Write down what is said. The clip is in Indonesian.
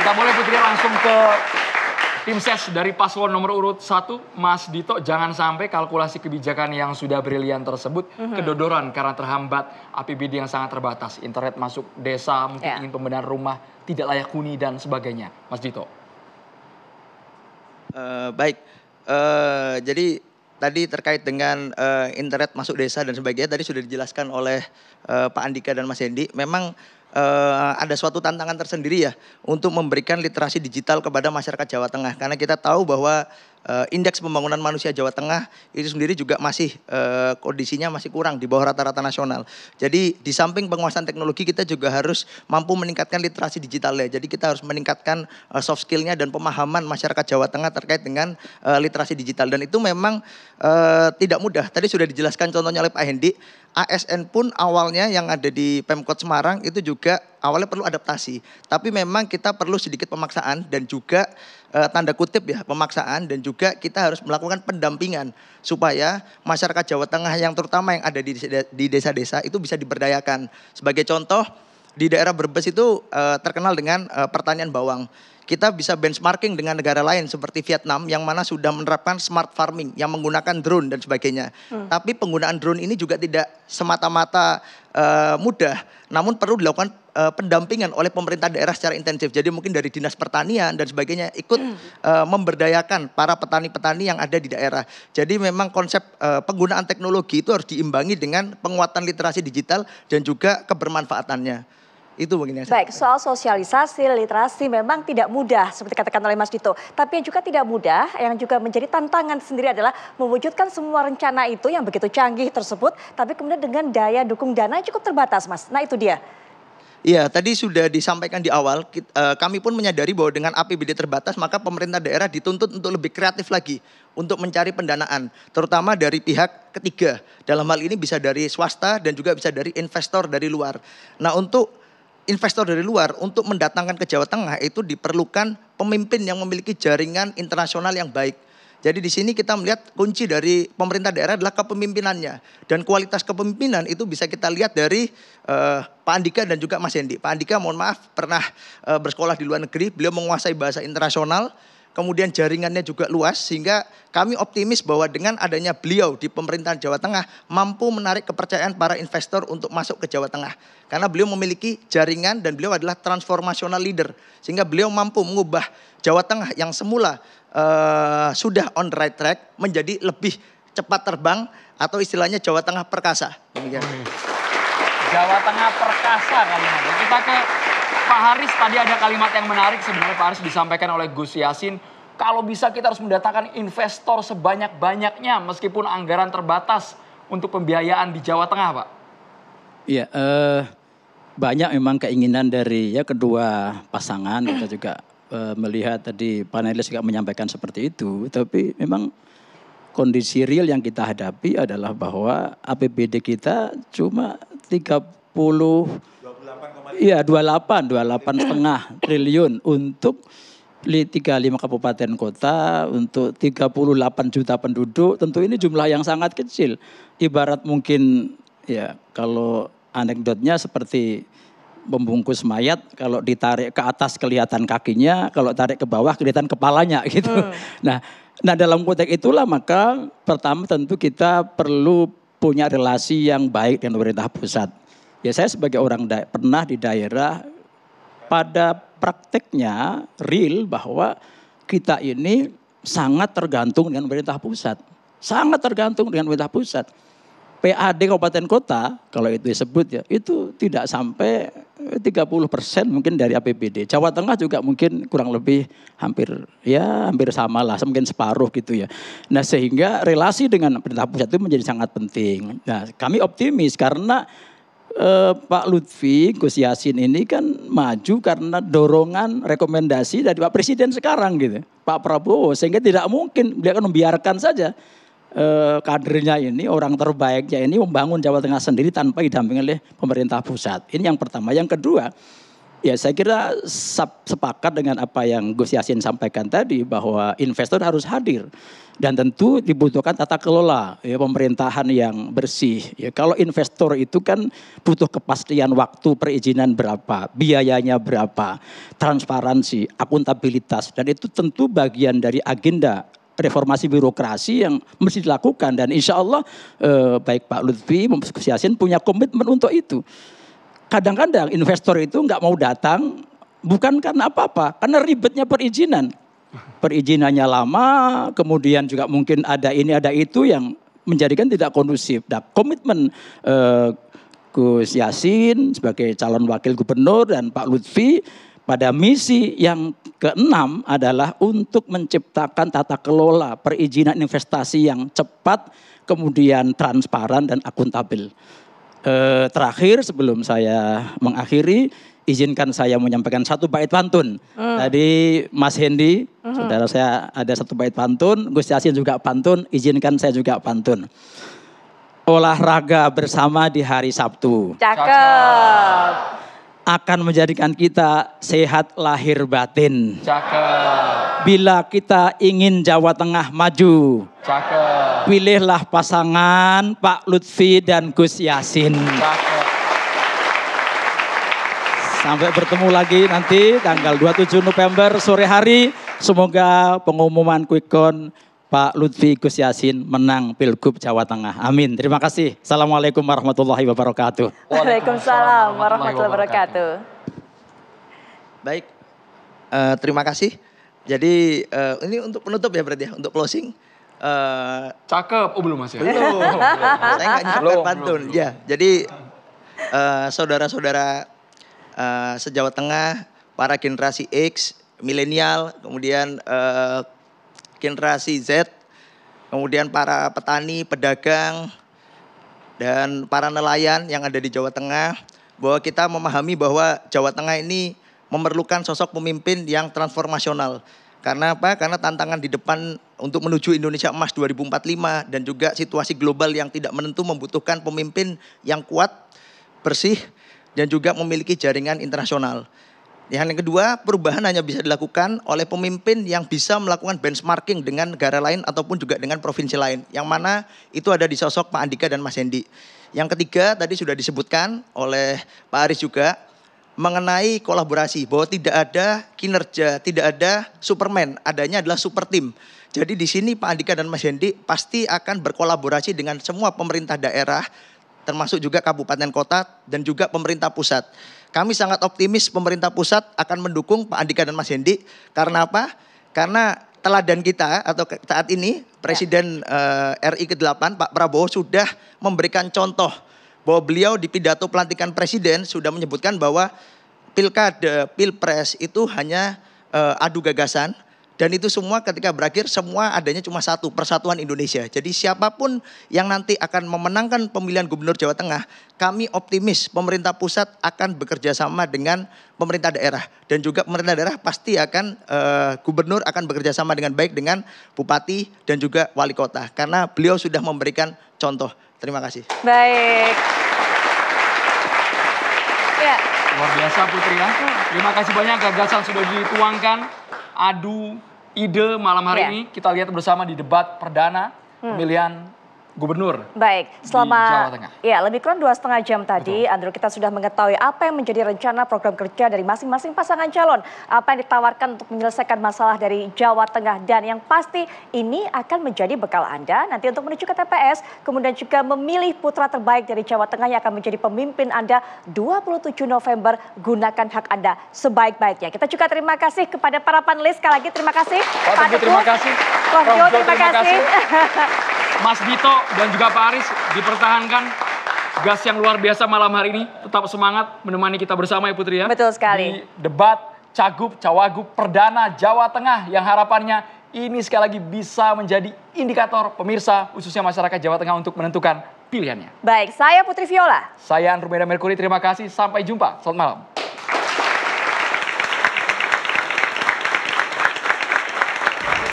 Kita boleh Putri langsung ke tim ses dari paslon nomor urut 1, Mas Dito. Jangan sampai kalkulasi kebijakan yang sudah brilian tersebut kedodoran karena terhambat APBD yang sangat terbatas. Internet masuk desa, mungkin ingin pembenahan rumah, tidak layak huni dan sebagainya. Mas Dito. Baik, jadi tadi terkait dengan internet masuk desa dan sebagainya, tadi sudah dijelaskan oleh Pak Andika dan Mas Hendy. Memang ada suatu tantangan tersendiri ya untuk memberikan literasi digital kepada masyarakat Jawa Tengah. Karena kita tahu bahwa indeks pembangunan manusia Jawa Tengah itu sendiri juga masih kondisinya masih kurang di bawah rata-rata nasional. Jadi di samping penguasaan teknologi kita juga harus mampu meningkatkan literasi digitalnya. Jadi kita harus meningkatkan soft skillnya dan pemahaman masyarakat Jawa Tengah terkait dengan literasi digital. Dan itu memang tidak mudah. Tadi sudah dijelaskan contohnya oleh Pak Hendy. ASN pun awalnya yang ada di Pemkot Semarang itu juga awalnya perlu adaptasi. Tapi memang kita perlu sedikit pemaksaan dan juga tanda kutip ya pemaksaan, dan juga kita harus melakukan pendampingan supaya masyarakat Jawa Tengah yang terutama yang ada di desa-desa itu bisa diberdayakan. Sebagai contoh di daerah Brebes itu terkenal dengan pertanian bawang. Kita bisa benchmarking dengan negara lain seperti Vietnam yang mana sudah menerapkan smart farming yang menggunakan drone dan sebagainya. Tapi penggunaan drone ini juga tidak semata-mata mudah, namun perlu dilakukan pendampingan oleh pemerintah daerah secara intensif. Jadi mungkin dari Dinas Pertanian dan sebagainya ikut memberdayakan para petani-petani yang ada di daerah. Jadi memang konsep penggunaan teknologi itu harus diimbangi dengan penguatan literasi digital dan juga kebermanfaatannya. Itu mungkin yang Baik, soal sosialisasi, literasi memang tidak mudah seperti katakan oleh Mas Dito. Tapi yang juga tidak mudah, yang juga menjadi tantangan sendiri adalah mewujudkan semua rencana itu yang begitu canggih tersebut, tapi kemudian dengan daya dukung dana yang cukup terbatas, Mas. Nah itu dia. Iya, tadi sudah disampaikan di awal, kami pun menyadari bahwa dengan APBD terbatas, maka pemerintah daerah dituntut untuk lebih kreatif lagi untuk mencari pendanaan, terutama dari pihak ketiga. Dalam hal ini bisa dari swasta dan juga bisa dari investor dari luar. Nah untuk investor dari luar untuk mendatangkan ke Jawa Tengah itu diperlukan pemimpin yang memiliki jaringan internasional yang baik. Jadi di sini kita melihat kunci dari pemerintah daerah adalah kepemimpinannya. Dan kualitas kepemimpinan itu bisa kita lihat dari Pak Andika dan juga Mas Hendy. Pak Andika mohon maaf pernah bersekolah di luar negeri, beliau menguasai bahasa internasional. Kemudian jaringannya juga luas sehingga kami optimis bahwa dengan adanya beliau di pemerintahan Jawa Tengah mampu menarik kepercayaan para investor untuk masuk ke Jawa Tengah. Karena beliau memiliki jaringan dan beliau adalah transformational leader. Sehingga beliau mampu mengubah Jawa Tengah yang semula sudah on the right track menjadi lebih cepat terbang atau istilahnya Jawa Tengah perkasa. Jawa Tengah perkasa kalimatnya. Kita ke Pak Haris, tadi ada kalimat yang menarik sebenarnya Pak Haris disampaikan oleh Gus Yassin. Kalau bisa kita harus mendatangkan investor sebanyak-banyaknya meskipun anggaran terbatas untuk pembiayaan di Jawa Tengah, Pak. Iya, banyak memang keinginan dari kedua pasangan. Kita juga melihat tadi panelis juga menyampaikan seperti itu. Tapi memang kondisi real yang kita hadapi adalah bahwa APBD kita cuma 28,5 triliun untuk 35 kabupaten kota, untuk 38 juta penduduk. Tentu ini jumlah yang sangat kecil. Ibarat mungkin ya kalau anekdotnya seperti membungkus mayat, kalau ditarik ke atas kelihatan kakinya, kalau tarik ke bawah kelihatan kepalanya gitu. Nah dalam konteks itulah maka pertama tentu kita perlu punya relasi yang baik dengan pemerintah pusat. Ya saya sebagai orang pernah di daerah, pada prakteknya real bahwa kita ini sangat tergantung dengan pemerintah pusat. Sangat tergantung dengan pemerintah pusat. PAD kabupaten kota, kalau itu disebut ya, itu tidak sampai 30% mungkin dari APBD. Jawa Tengah juga mungkin kurang lebih hampir sama lah, mungkin separuh gitu ya. Nah sehingga relasi dengan pemerintah pusat itu menjadi sangat penting. Nah kami optimis karena Pak Lutfi, Gus Yassin ini kan maju karena dorongan rekomendasi dari Pak Presiden sekarang gitu, Pak Prabowo, sehingga tidak mungkin beliau akan membiarkan saja kadernya ini, orang terbaiknya ini membangun Jawa Tengah sendiri tanpa didampingi oleh pemerintah pusat. Ini yang pertama. Yang kedua, Ya, saya kira sepakat dengan apa yang Gus Yassin sampaikan tadi bahwa investor harus hadir dan tentu dibutuhkan tata kelola ya, pemerintahan yang bersih. Ya, kalau investor itu kan butuh kepastian waktu perizinan berapa, biayanya berapa, transparansi, akuntabilitas dan itu tentu bagian dari agenda reformasi birokrasi yang mesti dilakukan dan insya Allah baik Pak Lutfi maupun Gus Yassin punya komitmen untuk itu. Kadang-kadang investor itu nggak mau datang bukan karena apa-apa, karena ribetnya perizinan. Perizinannya lama, kemudian juga mungkin ada ini ada itu yang menjadikan tidak kondusif. Nah, komitmen Gus Yassin sebagai calon wakil gubernur dan Pak Lutfi pada misi yang keenam adalah untuk menciptakan tata kelola perizinan investasi yang cepat, kemudian transparan dan akuntabel. Terakhir sebelum saya mengakhiri, izinkan saya menyampaikan satu bait pantun. Tadi Mas Hendy, saudara saya ada satu bait pantun, Gus Yassin juga pantun, izinkan saya juga pantun. Olahraga bersama di hari Sabtu Cakep. akan menjadikan kita sehat lahir batin. Cakep. Bila kita ingin Jawa Tengah maju, Cakep. pilihlah pasangan Pak Lutfi dan Gus Yassin. Cakep. Sampai bertemu lagi nanti tanggal 27 November sore hari. Semoga pengumuman quick count Pak Lutfi Gus Yassin menang Pilgub Jawa Tengah. Amin. Terima kasih. Assalamualaikum warahmatullahi wabarakatuh. Waalaikumsalam warahmatullahi wabarakatuh. Baik, terima kasih. Jadi ini untuk penutup ya berarti ya, untuk closing. Cakep. Oh belum Mas ya? Belum. Saya nggak nyiapkan Belum, pantun. belum. Ya, jadi saudara-saudara se-Jawa Tengah, para generasi X, milenial, kemudian generasi Z, kemudian para petani, pedagang, dan para nelayan yang ada di Jawa Tengah, bahwa kita memahami bahwa Jawa Tengah ini memerlukan sosok pemimpin yang transformasional. Karena apa? Karena tantangan di depan untuk menuju Indonesia Emas 2045 dan juga situasi global yang tidak menentu membutuhkan pemimpin yang kuat, bersih, dan juga memiliki jaringan internasional. Yang kedua, perubahan hanya bisa dilakukan oleh pemimpin yang bisa melakukan benchmarking dengan negara lain ataupun juga dengan provinsi lain. Yang mana itu ada di sosok Pak Andika dan Mas Hendy. Yang ketiga, tadi sudah disebutkan oleh Pak Aris juga, mengenai kolaborasi. Bahwa tidak ada kinerja, tidak ada Superman, adanya adalah super team. Jadi di sini Pak Andika dan Mas Hendy pasti akan berkolaborasi dengan semua pemerintah daerah, termasuk juga kabupaten kota dan juga pemerintah pusat. Kami sangat optimis pemerintah pusat akan mendukung Pak Andika dan Mas Hendy. Karena apa? Karena teladan kita atau saat ini Presiden RI ke-8 Pak Prabowo sudah memberikan contoh bahwa beliau di pidato pelantikan Presiden sudah menyebutkan bahwa pilkada, pilpres itu hanya adu gagasan. Dan itu semua ketika berakhir semua adanya cuma satu, persatuan Indonesia. Jadi siapapun yang nanti akan memenangkan pemilihan gubernur Jawa Tengah, kami optimis pemerintah pusat akan bekerja sama dengan pemerintah daerah. Dan juga pemerintah daerah pasti akan, gubernur akan bekerja sama dengan baik dengan bupati dan juga wali kota. Karena beliau sudah memberikan contoh. Terima kasih. Baik. Ya. Luar biasa Putri ya. Terima kasih banyak gagasan sudah dituangkan. Adu ide malam hari ini kita lihat bersama di debat perdana pemilihan gubernur. Baik, di Jawa Tengah. Ya, lebih kurang 2,5 jam tadi, Andrew, kita sudah mengetahui apa yang menjadi rencana program kerja dari masing-masing pasangan calon, apa yang ditawarkan untuk menyelesaikan masalah dari Jawa Tengah, dan yang pasti ini akan menjadi bekal Anda nanti untuk menuju ke TPS, kemudian juga memilih putra terbaik dari Jawa Tengah yang akan menjadi pemimpin Anda 27 November. Gunakan hak Anda sebaik-baiknya. Kita juga terima kasih kepada para panelis, sekali lagi terima kasih. Pak Teguh, terima kasih. Prof Jo, terima kasih. Mas Dito dan juga Pak Aris dipertahankan. Gas yang luar biasa malam hari ini. Tetap semangat menemani kita bersama ya Putri ya. Betul sekali. Di debat Cagup Cawagup Perdana Jawa Tengah yang harapannya ini sekali lagi bisa menjadi indikator pemirsa khususnya masyarakat Jawa Tengah untuk menentukan pilihannya. Baik, saya Putri Viola. Saya Andromeda Mercury, terima kasih. Sampai jumpa. Selamat malam.